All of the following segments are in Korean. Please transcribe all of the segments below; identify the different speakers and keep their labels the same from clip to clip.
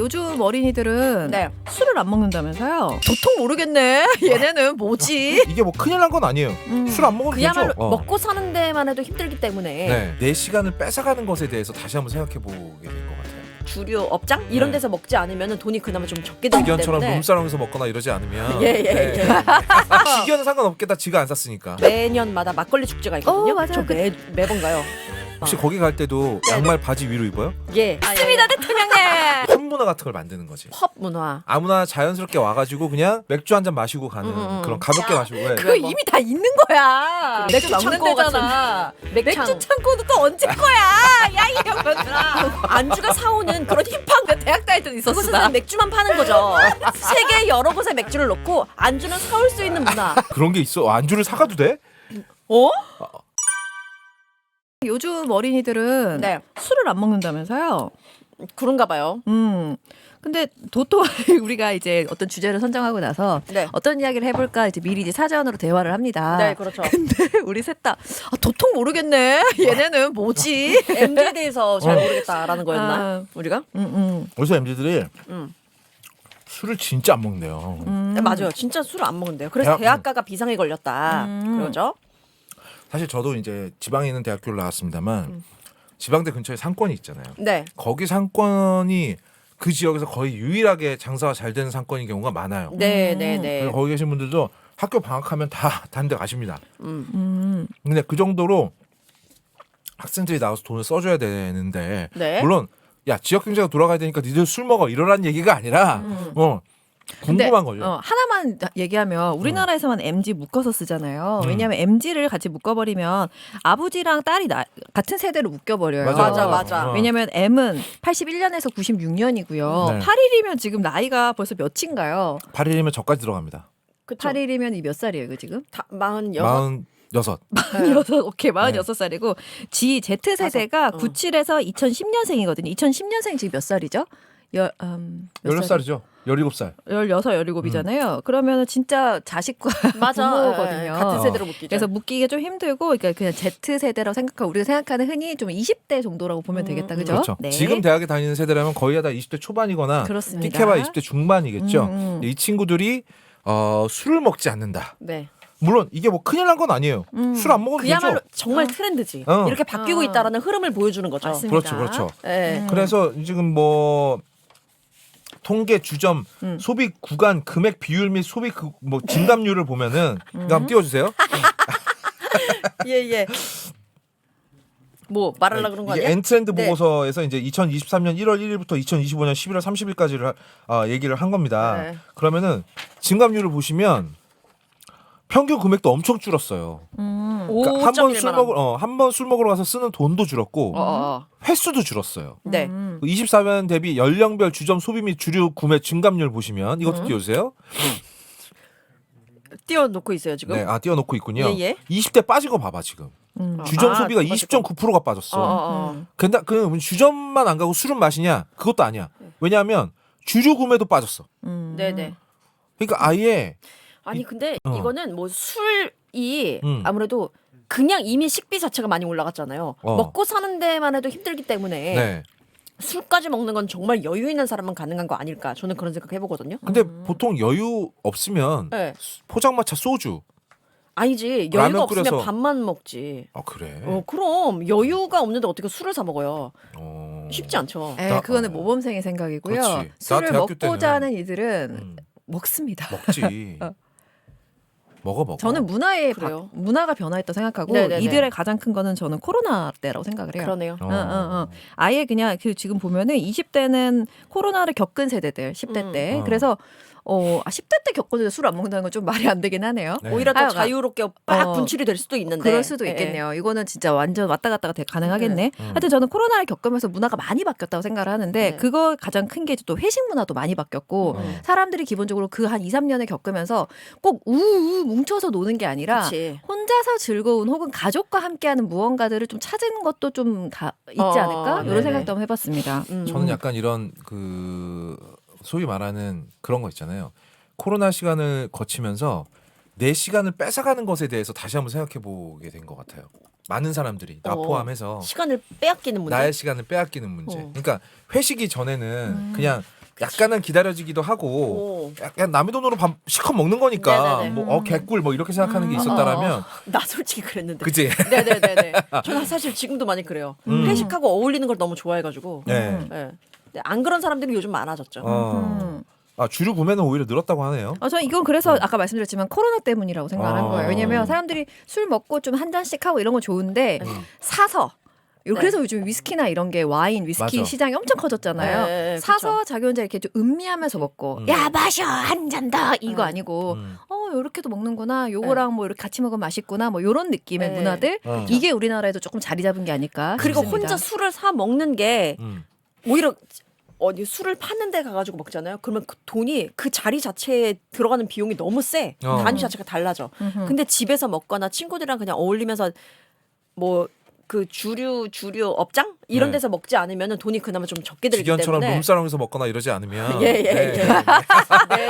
Speaker 1: 요즘 어린이들은
Speaker 2: 네.
Speaker 1: 술을 안 먹는다면서요? 도통 모르겠네. 얘네는 뭐지?
Speaker 3: 이게 뭐 큰일 난 건 아니에요. 술 안 먹어도
Speaker 2: 그야말로
Speaker 3: 되죠.
Speaker 2: 먹고 사는 데만 해도 힘들기 때문에
Speaker 3: 네, 내 시간을 뺏어가는 것에 대해서 다시 한번 생각해 보게 된 것 같아요.
Speaker 2: 주류 업장 이런
Speaker 3: 네.
Speaker 2: 데서 먹지 않으면 돈이 그나마 좀 적게 들기
Speaker 3: 직연처럼
Speaker 2: 때문에
Speaker 3: 룸사롱에서 먹거나 이러지 않으면
Speaker 2: 예.
Speaker 3: 직연은 상관없겠다. 지가 안 샀으니까.
Speaker 2: 매년마다 막걸리 축제가 있거든요.
Speaker 1: 맞아요.
Speaker 2: 저 매번 가요.
Speaker 3: 혹시 거기 갈 때도 양말 바지 위로 입어요?
Speaker 2: 예.
Speaker 1: 맞습니다, 대통령님.
Speaker 3: 팝 문화 같은 걸 만드는 거지.
Speaker 2: 펍 문화.
Speaker 3: 아무나 자연스럽게 와가지고 그냥 맥주 한 잔 마시고 가는 그런 가볍게 마시고. 왜?
Speaker 1: 그거 이미 다 있는 거야.
Speaker 2: 맥주
Speaker 1: 맥주 먹는
Speaker 2: 창고
Speaker 1: 데잖아.
Speaker 2: 맥창.
Speaker 1: 맥주 창고도 또 언제 거야? 야, 이 형들아.
Speaker 2: 안주가 사오는 그런 힙한
Speaker 1: 대학 다닐 때도 있었어.
Speaker 2: 그것은
Speaker 1: 나.
Speaker 2: 맥주만 파는 거죠. 세계 여러 곳에 맥주를 넣고 안주는 사올 수 있는 문화.
Speaker 3: 그런 게 있어. 안주를 사가도 돼?
Speaker 2: 어?
Speaker 1: 요즘 어린이들은
Speaker 2: 네.
Speaker 1: 술을 안 먹는다면서요?
Speaker 2: 그런가 봐요.
Speaker 1: 근데 도통 우리가 이제 어떤 주제를 선정하고 나서
Speaker 2: 네.
Speaker 1: 어떤 이야기를 해볼까 이제 미리 이제 사전으로 대화를 합니다.
Speaker 2: 네, 그렇죠.
Speaker 1: 근데 우리 셋 다 도통 모르겠네. 얘네는 뭐지?
Speaker 2: MZ에 대해서 잘 모르겠다라는 거였나?
Speaker 1: 아.
Speaker 2: 우리가?
Speaker 3: 어디서 MZ들이
Speaker 2: 음.
Speaker 3: 술을 진짜 안 먹네요.
Speaker 2: 네, 맞아요. 진짜 술을 안 먹는데요. 그래서 대학가가 비상에 걸렸다. 그러죠?
Speaker 3: 사실 저도 이제 지방에 있는 대학교를 나왔습니다만 지방대 근처에 상권이 있잖아요.
Speaker 2: 네.
Speaker 3: 거기 상권이 그 지역에서 거의 유일하게 장사가 잘 되는 상권인 경우가 많아요.
Speaker 2: 네.
Speaker 3: 그래서 거기 계신 분들도 학교 방학하면 다 다른 데 가십니다.
Speaker 2: 음.
Speaker 3: 근데 그 정도로 학생들이 나와서 돈을 써줘야 되는데
Speaker 2: 네.
Speaker 3: 물론 야 지역 경제가 돌아가야 되니까 니들 술 먹어 이러라는 얘기가 아니라 궁금한 거죠.
Speaker 1: 하나만 얘기하면 우리나라에서만 MG 묶어서 쓰잖아요. 왜냐하면 MG를 같이 묶어버리면 아버지랑 딸이 같은 세대로 묶여버려요.
Speaker 2: 맞아.
Speaker 1: 왜냐하면 M은 81년에서 96년이고요.
Speaker 3: 네.
Speaker 1: 8일이면 지금 나이가 벌써 몇인가요?
Speaker 3: 8일이면 저까지 들어갑니다.
Speaker 2: 그쵸.
Speaker 1: 8일이면 이 몇 살이에요, 이거 지금?
Speaker 2: 46.
Speaker 3: 46.
Speaker 1: 오케이, 46살이고 Z세대가 97에서 2010년생이거든요. 2010년생 지금 몇 살이죠? 몇
Speaker 3: 16살이죠. 17살.
Speaker 1: 16, 17이잖아요. 그러면 진짜 자식과
Speaker 2: 맞아.
Speaker 1: 부모거든요.
Speaker 2: 같은 세대로 묶이죠.
Speaker 1: 그래서 묶기가 좀 힘들고 그러니까 그냥 Z세대라고 생각하고 우리가 생각하는 흔히 좀 20대 정도라고 보면 되겠다. 그죠?
Speaker 3: 그렇죠.
Speaker 1: 네.
Speaker 3: 지금 대학에 다니는 세대라면 거의 다 20대 초반이거나
Speaker 1: 그렇습니다.
Speaker 3: 띠케바 20대 중반이겠죠. 이 친구들이 술을 먹지 않는다.
Speaker 2: 네.
Speaker 3: 물론 이게 뭐 큰일 난 건 아니에요. 술 안 먹어도
Speaker 2: 그야말로
Speaker 3: 되죠.
Speaker 2: 정말 트렌드지.
Speaker 3: 어.
Speaker 2: 이렇게 바뀌고 있다라는 흐름을 보여주는 거죠.
Speaker 1: 맞습니다.
Speaker 3: 그렇죠.
Speaker 2: 네.
Speaker 3: 그래서 지금 뭐 통계 주점 소비 구간 금액 비율 및 소비 뭐 증감률을 보면은 이거 한번 띄워주세요.
Speaker 2: 예. 뭐 말하려고 그런 거
Speaker 3: 이게
Speaker 2: 아니야?
Speaker 3: 엔트렌드
Speaker 2: 네.
Speaker 3: 보고서에서 이제 2023년 1월 1일부터 2025년 11월 30일까지를 얘기를 한 겁니다.
Speaker 2: 네.
Speaker 3: 그러면은 증감률을 보시면 평균 금액도 엄청 줄었어요. 그러니까 한 번 술 먹으러 가서 쓰는 돈도 줄었고 횟수도 줄었어요.
Speaker 2: 네.
Speaker 3: 24년 대비 연령별 주점 소비 및 주류 구매 증감률 보시면 이것도 띄워주세요.
Speaker 2: 띄워놓고 있어요 지금.
Speaker 3: 네, 띄워놓고 있군요.
Speaker 2: 예.
Speaker 3: 20대 빠진 거 봐봐 지금. 주점 소비가
Speaker 2: 빠질
Speaker 3: 20.9%가 빠졌어.
Speaker 2: 어.
Speaker 3: 근데 그 주점만 안 가고 술은 마시냐? 그것도 아니야. 왜냐하면 주류 구매도 빠졌어.
Speaker 2: 네네.
Speaker 3: 그러니까 아예
Speaker 2: 아니 근데
Speaker 3: 어.
Speaker 2: 이거는 뭐 술이 아무래도 그냥 이미 식비 자체가 많이 올라갔잖아요. 먹고 사는 데만 해도 힘들기 때문에
Speaker 3: 네.
Speaker 2: 술까지 먹는 건 정말 여유 있는 사람은 가능한 거 아닐까. 저는 그런 생각 해보거든요.
Speaker 3: 근데 보통 여유 없으면
Speaker 2: 네.
Speaker 3: 포장마차 소주.
Speaker 2: 아니지.
Speaker 3: 라면
Speaker 2: 여유가 없으면
Speaker 3: 끓여서.
Speaker 2: 밥만 먹지.
Speaker 3: 아 그래.
Speaker 2: 그럼 여유가 없는데 어떻게 술을 사 먹어요?
Speaker 3: 어.
Speaker 2: 쉽지 않죠.
Speaker 1: 그거는 모범생의 생각이고요.
Speaker 3: 그렇지. 나
Speaker 1: 술을
Speaker 3: 대학교
Speaker 1: 먹고자
Speaker 3: 때는-
Speaker 1: 하는 이들은 먹습니다.
Speaker 3: 먹지. 먹어.
Speaker 1: 저는
Speaker 2: 그래요?
Speaker 1: 문화가 변화했다고 생각하고
Speaker 2: 네네네.
Speaker 1: 이들의 가장 큰 거는 저는 코로나 때라고 생각을 해요.
Speaker 2: 그러네요.
Speaker 1: 아예 그냥 지금 보면은 20대는 코로나를 겪은 세대들 10대 때 그래서 10대 때 겪어도 술을 안 먹는다는 건 좀 말이 안 되긴 하네요.
Speaker 3: 네.
Speaker 2: 오히려 더
Speaker 1: 하여간.
Speaker 2: 자유롭게 막 분출이 될 수도 있는데.
Speaker 1: 그럴 수도
Speaker 2: 예,
Speaker 1: 있겠네요. 이거는 진짜 완전 왔다 갔다가 가능하겠네. 하여튼 저는 코로나를 겪으면서 문화가 많이 바뀌었다고 생각을 하는데
Speaker 2: 네.
Speaker 1: 그거 가장 큰 게 또 회식 문화도 많이 바뀌었고 사람들이 기본적으로 그 한 2, 3년을 겪으면서 꼭 우우 뭉쳐서 노는 게 아니라
Speaker 2: 그치.
Speaker 1: 혼자서 즐거운 혹은 가족과 함께하는 무언가들을 좀 찾은 것도 좀 다 있지 않을까?
Speaker 2: 네네.
Speaker 1: 이런 생각도 한번 해봤습니다.
Speaker 3: 저는 약간 이런 그 소위 말하는 그런 거 있잖아요. 코로나 시간을 거치면서 내 시간을 뺏어가는 것에 대해서 다시 한번 생각해 보게 된 것 같아요. 많은 사람들이 나 포함해서
Speaker 2: 시간을 빼앗기는 문제.
Speaker 3: 나의 시간을 빼앗기는 문제. 그러니까 회식이 전에는 그냥 약간은 기다려지기도 하고 약간 남의 돈으로 밥 실컷 먹는 거니까
Speaker 2: 네네네.
Speaker 3: 뭐 개꿀 뭐 이렇게 생각하는 게 있었다라면
Speaker 2: 나 솔직히 그랬는데.
Speaker 3: 그치?
Speaker 2: 네네네네. 저는 사실 지금도 많이 그래요. 회식하고 어울리는 걸 너무 좋아해가지고.
Speaker 3: 네.
Speaker 2: 네. 근데 안 그런 사람들이 요즘 많아졌죠.
Speaker 3: 아 주류 구매는 오히려 늘었다고 하네요.
Speaker 1: 저는 이건 그래서 아까 말씀드렸지만 코로나 때문이라고 생각하는 거예요. 왜냐면 사람들이 술 먹고 좀 한 잔씩 하고 이런 건 좋은데 사서 그래서 요즘 위스키나 이런 게 와인, 위스키
Speaker 3: 맞아.
Speaker 1: 시장이 엄청 커졌잖아요.
Speaker 2: 네,
Speaker 1: 사서
Speaker 2: 그쵸.
Speaker 1: 자기 혼자 이렇게 좀 음미하면서 먹고 야 마셔 한 잔 더 이거 아니고 요렇게도 먹는구나 요거랑 뭐 이렇게 같이 먹으면 맛있구나 뭐 요런 느낌의
Speaker 2: 네.
Speaker 1: 문화들 이게 우리나라에도 조금 자리 잡은 게 아닐까
Speaker 2: 그리고
Speaker 1: 싶습니다.
Speaker 2: 혼자 술을 사 먹는 게 오히려 어디 술을 파는 데 가가지고 먹잖아요. 그러면 그 돈이 그 자리 자체에 들어가는 비용이 너무 세. 단위 자체가 달라져. 근데 집에서 먹거나 친구들이랑 그냥 어울리면서 뭐 그 주류 업장 이런
Speaker 3: 네.
Speaker 2: 데서 먹지 않으면 돈이 그나마 좀 적게 들기
Speaker 3: 직연처럼
Speaker 2: 때문에.
Speaker 3: 룸사롱에서 먹거나 이러지 않으면
Speaker 2: 예.
Speaker 3: 네.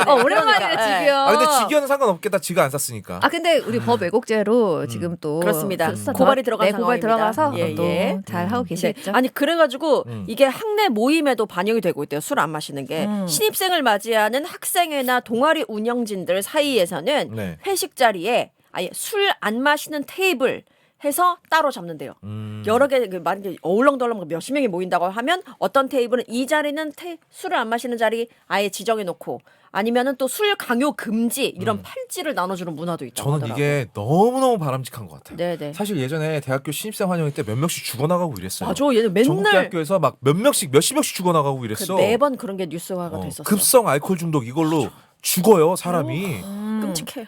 Speaker 1: 오랜만이네
Speaker 2: 그러니까,
Speaker 1: 지금.
Speaker 3: 아 근데 직연은 상관없겠다. 지가 안 샀으니까.
Speaker 1: 근데 우리 법 왜곡죄로 지금 또
Speaker 2: 그렇습니다.
Speaker 1: 수사
Speaker 2: 고발이 들어간
Speaker 1: 네, 고발
Speaker 2: 상황입니다.
Speaker 1: 들어가서
Speaker 2: 예,
Speaker 1: 또
Speaker 2: 예.
Speaker 1: 잘 하고
Speaker 2: 네.
Speaker 1: 계시겠죠.
Speaker 2: 아니 그래가지고 이게 학내 모임에도 반영이 되고 있대요. 술 안 마시는 게 신입생을 맞이하는 학생회나 동아리 운영진들 사이에서는
Speaker 3: 네.
Speaker 2: 회식 자리에 아예 술 안 마시는 테이블 해서 따로 잡는데요. 여러 개 만약에 어울렁덜렁 몇십 명이 모인다고 하면 어떤 테이블은 이 자리는 술을 안 마시는 자리 아예 지정해 놓고 아니면은 또 술 강요 금지 이런 팔찌를 나눠주는 문화도 있다고
Speaker 3: 저는
Speaker 2: 하더라고요.
Speaker 3: 이게 너무너무 바람직한 것 같아요.
Speaker 2: 네네.
Speaker 3: 사실 예전에 대학교 신입생 환영회 때 몇 명씩 죽어나가고 이랬어요.
Speaker 2: 맞아, 얘는
Speaker 3: 전국
Speaker 2: 맨날
Speaker 3: 대학교에서 막 몇 명씩 몇십 명씩 죽어나가고 이랬어.
Speaker 2: 매번 그런 게 뉴스화가 됐었어.
Speaker 3: 급성 알코올 중독 이걸로 죽어요 사람이.
Speaker 2: 끔찍해.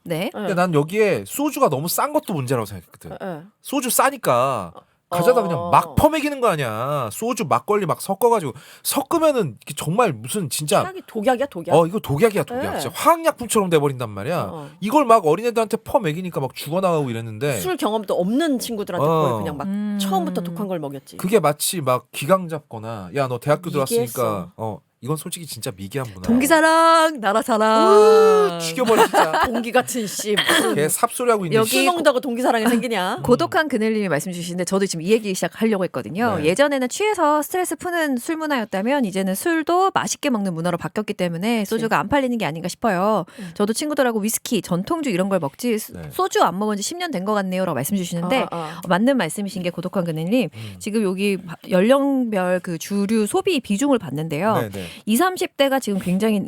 Speaker 1: 네.
Speaker 3: 근데 난 여기에 소주가 너무 싼 것도 문제라고 생각했거든.
Speaker 2: 예.
Speaker 3: 소주 싸니까 가져다 그냥 막 퍼먹이는 거 아니야. 소주 막걸리 막 섞어가지고 섞으면은 이게 정말 무슨 진짜
Speaker 2: 취향이 독약이야 독약.
Speaker 3: 이거 독약이야 독약.
Speaker 2: 네.
Speaker 3: 진짜 화학약품처럼 돼버린단 말이야. 이걸 막 어린애들한테 퍼먹이니까 막 죽어나가고 이랬는데
Speaker 2: 술 경험도 없는 친구들한테 거의 그냥 막 처음부터 독한 걸 먹였지.
Speaker 3: 그게 마치 막 기강 잡거나 야 너 대학교 들어왔으니까
Speaker 2: 미개했어.
Speaker 3: 이건 솔직히 진짜 미개한 문화야.
Speaker 1: 동기사랑 나라 사랑.
Speaker 3: 죽여버려 진짜.
Speaker 2: 동기 같은 씨.
Speaker 3: 걔 삽소리하고 있는
Speaker 1: 여기
Speaker 2: 술 먹는다고 동기 사랑이 생기냐?
Speaker 1: 고독한 그늘님이 말씀 주시는데 저도 지금 이 얘기 시작하려고 했거든요.
Speaker 3: 네.
Speaker 1: 예전에는 취해서 스트레스 푸는 술 문화였다면 이제는 술도 맛있게 먹는 문화로 바뀌었기 때문에 소주가 안 팔리는 게 아닌가 싶어요. 저도 친구들하고 위스키, 전통주 이런 걸 먹지
Speaker 3: 네.
Speaker 1: 소주 안 먹은 지 10년 된 것 같네요 라고 말씀 주시는데 맞는 말씀이신 게 고독한 그늘님 지금 여기 연령별 그 주류 소비 비중을 봤는데요.
Speaker 3: 네네.
Speaker 1: 20, 30대가 지금 굉장히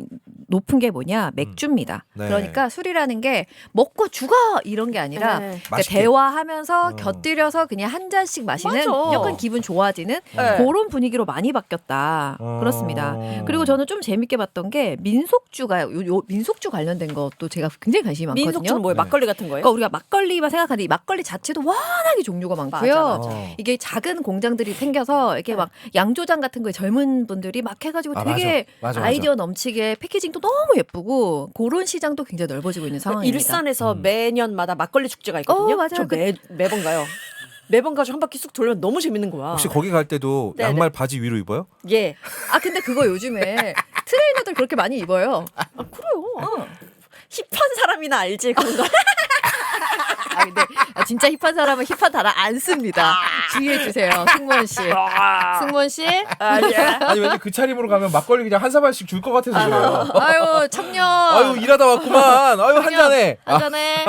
Speaker 1: 높은 게 뭐냐 맥주입니다.
Speaker 3: 네.
Speaker 1: 그러니까 술이라는 게 먹고 죽어 이런 게 아니라
Speaker 2: 네.
Speaker 1: 그러니까
Speaker 3: 맛있게.
Speaker 1: 대화하면서 곁들여서 그냥 한 잔씩 마시는
Speaker 2: 맞아.
Speaker 1: 약간 기분 좋아지는
Speaker 2: 네.
Speaker 1: 그런 분위기로 많이 바뀌었다. 그렇습니다. 그리고 저는 좀 재밌게 봤던 게 민속주가 요 민속주 관련된 것도 제가 굉장히 관심이 많거든요.
Speaker 2: 민속주는 뭐예요?
Speaker 1: 네.
Speaker 2: 막걸리 같은 거예요?
Speaker 1: 그러니까 우리가 막걸리만 생각하는데 이 막걸리 자체도 워낙에 종류가 많고요.
Speaker 2: 맞아.
Speaker 1: 이게 작은 공장들이 생겨서 이렇게 막 양조장 같은 거에 젊은 분들이 막 해가지고
Speaker 3: 아,
Speaker 1: 되게
Speaker 3: 맞아.
Speaker 1: 아이디어 넘치게 패키징도 너무 예쁘고 그런 시장도 굉장히 넓어지고 있는 상황입니다.
Speaker 2: 일산에서 매년마다 막걸리 축제가 있거든요.
Speaker 1: 맞아요.
Speaker 2: 저 매번 가요. 매번 가서 한 바퀴 쑥 돌면 너무 재밌는 거야.
Speaker 3: 혹시 거기 갈 때도
Speaker 2: 네네.
Speaker 3: 양말 바지 위로 입어요?
Speaker 2: 예.
Speaker 1: 아 근데 그거 요즘에 트레이너들 그렇게 많이 입어요.
Speaker 2: 그래요. 힙한 사람이나 알지 그런 거.
Speaker 1: 아 근데 진짜 힙한 사람은 힙한 단어 안 씁니다. 주의해 주세요, 승무원 씨. 승무원 씨.
Speaker 3: 아니 왠지 그 차림으로 가면 막걸리 그냥 한 사발씩 줄 것 같아서 그래요.
Speaker 1: 아유 청년.
Speaker 3: 아유 일하다 왔구만. 아유 한 잔에.
Speaker 1: 한 잔에.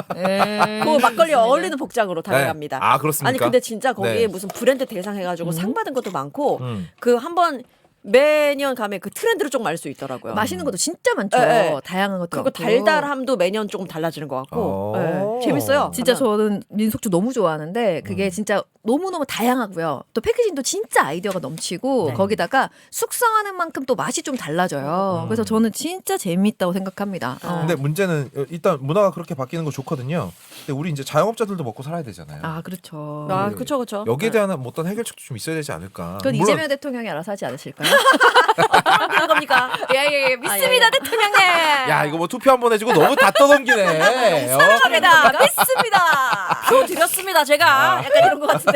Speaker 2: 그 막걸리 어울리는 복장으로 다녀갑니다.
Speaker 3: 아, 그렇습니까?
Speaker 2: 아니 근데 진짜 거기에
Speaker 3: 네.
Speaker 2: 무슨 브랜드 대상 해가지고 상 받은 것도 많고
Speaker 3: 음.
Speaker 2: 그 한번 매년 가면 그 트렌드를 조금 알 수 있더라고요.
Speaker 1: 맛있는 것도 진짜 많죠.
Speaker 2: 네.
Speaker 1: 다양한 것도
Speaker 2: 그리고
Speaker 1: 많고.
Speaker 2: 달달함도 매년 조금 달라지는 것 같고 네. 재밌어요.
Speaker 1: 진짜 저는 민속주 너무 좋아하는데 그게 진짜 너무너무 다양하고요. 또 패키징도 진짜 아이디어가 넘치고 거기다가 숙성하는 만큼 또 맛이 좀 달라져요. 그래서 저는 진짜 재미있다고 생각합니다.
Speaker 3: 근데 문제는 일단 문화가 그렇게 바뀌는 거 좋거든요. 근데 우리 이제 자영업자들도 먹고 살아야 되잖아요.
Speaker 1: 아 그렇죠.
Speaker 2: 아 그쵸 그쵸.
Speaker 3: 여기에 대한 어떤 해결책도 좀 있어야 되지 않을까.
Speaker 1: 그건
Speaker 3: 물론
Speaker 1: 이재명 대통령이 알아서 하지 않으실까요?
Speaker 2: 그런 겁니까?
Speaker 1: 예예 믿습니다 대통령님.
Speaker 3: 야 이거 뭐 투표 한번 해주고 너무 다 떠넘기네.
Speaker 2: 감사합니다. 믿습니다. 표 드렸습니다. 제가 약간 이런 것 같은데.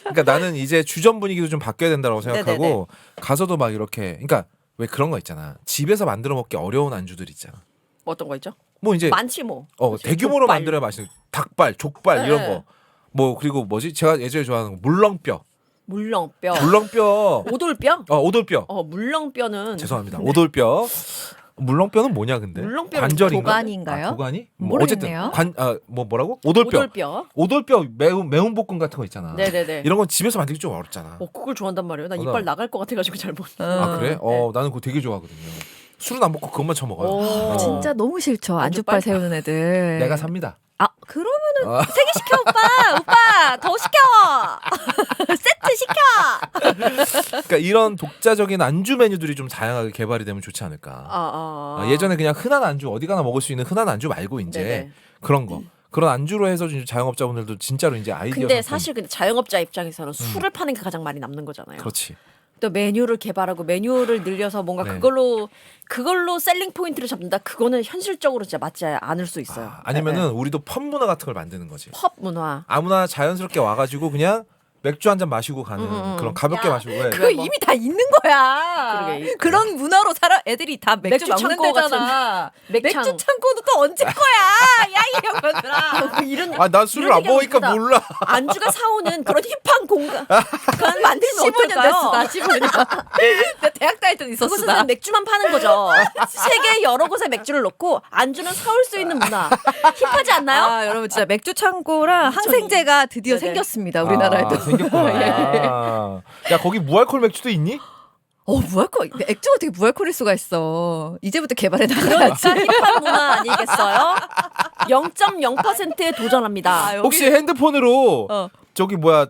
Speaker 3: 그러니까 나는 이제 주전 분위기도 좀 바뀌어야 된다고 생각하고
Speaker 2: 네네네.
Speaker 3: 가서도 막 이렇게 그러니까 왜 그런 거 있잖아. 집에서 만들어 먹기 어려운 안주들 있잖아.
Speaker 2: 어떤 거 있죠?
Speaker 3: 뭐 이제
Speaker 2: 많지 뭐.
Speaker 3: 대규모로
Speaker 2: 족발.
Speaker 3: 만들어야 맛있는 닭발, 족발
Speaker 2: 네.
Speaker 3: 이런 거. 뭐 그리고 뭐지? 제가 예전에 좋아하는 거 물렁뼈.
Speaker 2: 물렁뼈.
Speaker 3: 물렁뼈.
Speaker 2: 오돌뼈?
Speaker 3: 오돌뼈.
Speaker 2: 물렁뼈는
Speaker 3: 죄송합니다. 오돌뼈. 물렁뼈는 뭐냐 근데?
Speaker 2: 물렁뼈는
Speaker 3: 관절인가?
Speaker 1: 도가니인가요?
Speaker 3: 도가니?
Speaker 1: 모르겠네요.
Speaker 3: 어쨌든 뭐라고? 오돌뼈.
Speaker 2: 오돌뼈.
Speaker 3: 오돌뼈 매운 볶음 같은 거 있잖아.
Speaker 2: 네네네.
Speaker 3: 이런 건 집에서 만들기 좀 어렵잖아.
Speaker 2: 그걸 좋아한단 말이에요. 나
Speaker 3: 나-
Speaker 2: 이빨 나갈 것 같아가지고 잘 못.
Speaker 3: 아 그래?
Speaker 2: 네.
Speaker 3: 나는 그거 되게 좋아하거든요. 술은 안 먹고 그것만 처먹어요.
Speaker 2: 오.
Speaker 1: 진짜 너무 싫죠. 안주빨
Speaker 2: 안주빨?
Speaker 1: 세우는 애들.
Speaker 3: 내가 삽니다.
Speaker 1: 그러면은 세 개 시켜 오빠 더 시켜 세트 시켜.
Speaker 3: 그러니까 이런 독자적인 안주 메뉴들이 좀 다양하게 개발이 되면 좋지 않을까. 예전에 그냥 흔한 안주 어디 가나 먹을 수 있는 흔한 안주 말고 이제
Speaker 2: 네네.
Speaker 3: 그런 거 그런 안주로 해서 이제 자영업자분들도 진짜로 이제 아이디어
Speaker 2: 근데
Speaker 3: 상품.
Speaker 2: 사실 근데 자영업자 입장에서는 술을 파는 게 가장 많이 남는 거잖아요.
Speaker 3: 그렇지.
Speaker 2: 또 메뉴를 개발하고 메뉴를 늘려서 뭔가
Speaker 3: 네.
Speaker 2: 그걸로 셀링 포인트를 잡는다. 그거는 현실적으로 진짜 맞지 않을 수 있어요.
Speaker 3: 아니면은
Speaker 2: 네.
Speaker 3: 우리도 펍 문화 같은 걸 만드는 거지.
Speaker 2: 펍 문화.
Speaker 3: 아무나 자연스럽게 와가지고 그냥 맥주 한 잔 마시고 가는 그런 가볍게 마시고 왜?
Speaker 1: 그거 이미 다 있는 거야.
Speaker 2: 그러게.
Speaker 1: 그런 문화로 살아 애들이 다 맥주
Speaker 2: 맥주
Speaker 1: 먹는
Speaker 2: 창고
Speaker 1: 데잖아.
Speaker 2: 맥창.
Speaker 1: 맥주 창고도 또 언제 거야? 야 이 형들아.
Speaker 2: 이런
Speaker 3: 난 술을
Speaker 2: 이런
Speaker 3: 안
Speaker 2: 얘기하면
Speaker 3: 먹으니까
Speaker 2: 이쁘다.
Speaker 3: 몰라.
Speaker 2: 안주가 사오는 그런 힙한 공간 만들면
Speaker 1: 15년
Speaker 2: 어떨까요?
Speaker 1: 됐어 나 15년. 나 대학 다닐 때 있었어
Speaker 2: 그곳에서
Speaker 1: 나.
Speaker 2: 맥주만 파는 거죠. 세계 여러 곳에 맥주를 넣고 안주는 사올 수 있는 문화. 힙하지 않나요?
Speaker 1: 아 여러분 진짜 맥주 창고랑 항생제가 드디어
Speaker 2: 네네.
Speaker 1: 생겼습니다 우리나라에도.
Speaker 3: 생겼구나. 야 거기 무알콜 맥주도 있니?
Speaker 1: 무알콜 맥주가 어떻게 무알콜일 수가 있어. 이제부터 개발해 나가야지.
Speaker 2: 그러니까 힙한 문화 아니겠어요? 0.0%에 도전합니다.
Speaker 3: 혹시 핸드폰으로
Speaker 1: 어.
Speaker 3: 저기 뭐야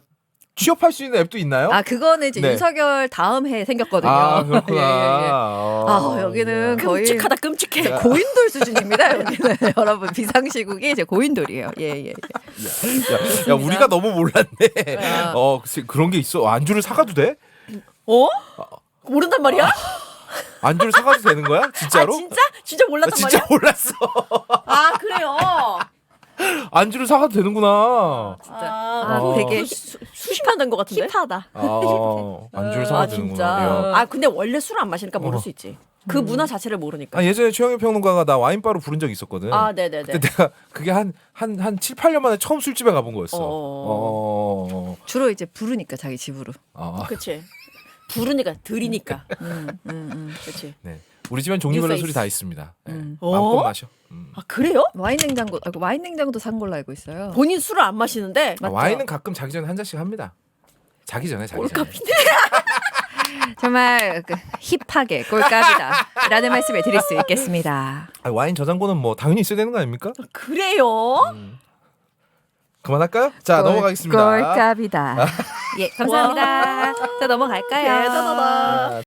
Speaker 3: 취업할 수 있는 앱도 있나요?
Speaker 1: 그거는 이제
Speaker 3: 네.
Speaker 1: 윤석열 다음 해 생겼거든요.
Speaker 3: 그렇구나.
Speaker 1: 예, 예. 여기는 거의
Speaker 2: 끔찍하다 끔찍해.
Speaker 1: 고인돌 수준입니다. 여기는 여러분 비상시국이 이제 고인돌이에요. 예.
Speaker 3: 야 우리가 너무 몰랐네. 글쎄, 그런 게 있어. 안주를 사가도 돼?
Speaker 2: 모른단 말이야?
Speaker 3: 안주를 사가도 되는 거야? 진짜로?
Speaker 2: 진짜? 진짜
Speaker 3: 나
Speaker 2: 몰랐단
Speaker 3: 진짜
Speaker 2: 말이야?
Speaker 3: 몰랐어.
Speaker 2: 그래요.
Speaker 3: 안주를 사가도 되는구나.
Speaker 1: 되게
Speaker 2: 수십 년 된 것 같은데.
Speaker 1: 힙하다.
Speaker 3: 안주를 사가도 되는구나. 야.
Speaker 2: 근데 원래 술을 안 마시니까 모를 수 있지. 그 문화 자체를 모르니까.
Speaker 3: 예전에 최영일 평론가가 나 와인바로 부른 적이 있었거든.
Speaker 2: 네네네.
Speaker 3: 근데 내가 그게 한 7, 8년 만에 처음 술집에 가본 거였어.
Speaker 1: 주로 이제 부르니까 자기 집으로.
Speaker 2: 그치. 부르니까 들이니까. 그치.
Speaker 3: 네. 우리 집엔 종류별로
Speaker 2: 뉴페이스.
Speaker 3: 술이 다 있습니다. 네. 마음껏 마셔.
Speaker 2: 그래요?
Speaker 1: 와인 냉장고도 산 걸로 알고 있어요.
Speaker 2: 본인 술을 안 마시는데
Speaker 1: 맞죠?
Speaker 3: 와인은 가끔 자기 전에 한 잔씩 합니다. 자기 전에.
Speaker 1: 정말 힙하게 꼴값이다라는 말씀을 드릴 수 있겠습니다.
Speaker 3: 와인 저장고는 뭐 당연히 있어야 되는 거 아닙니까?
Speaker 2: 그래요?
Speaker 3: 그만할까요? 자 넘어가겠습니다.
Speaker 1: 꼴값이다. 예, 감사합니다. 자 넘어갈까요?
Speaker 2: 대단하다.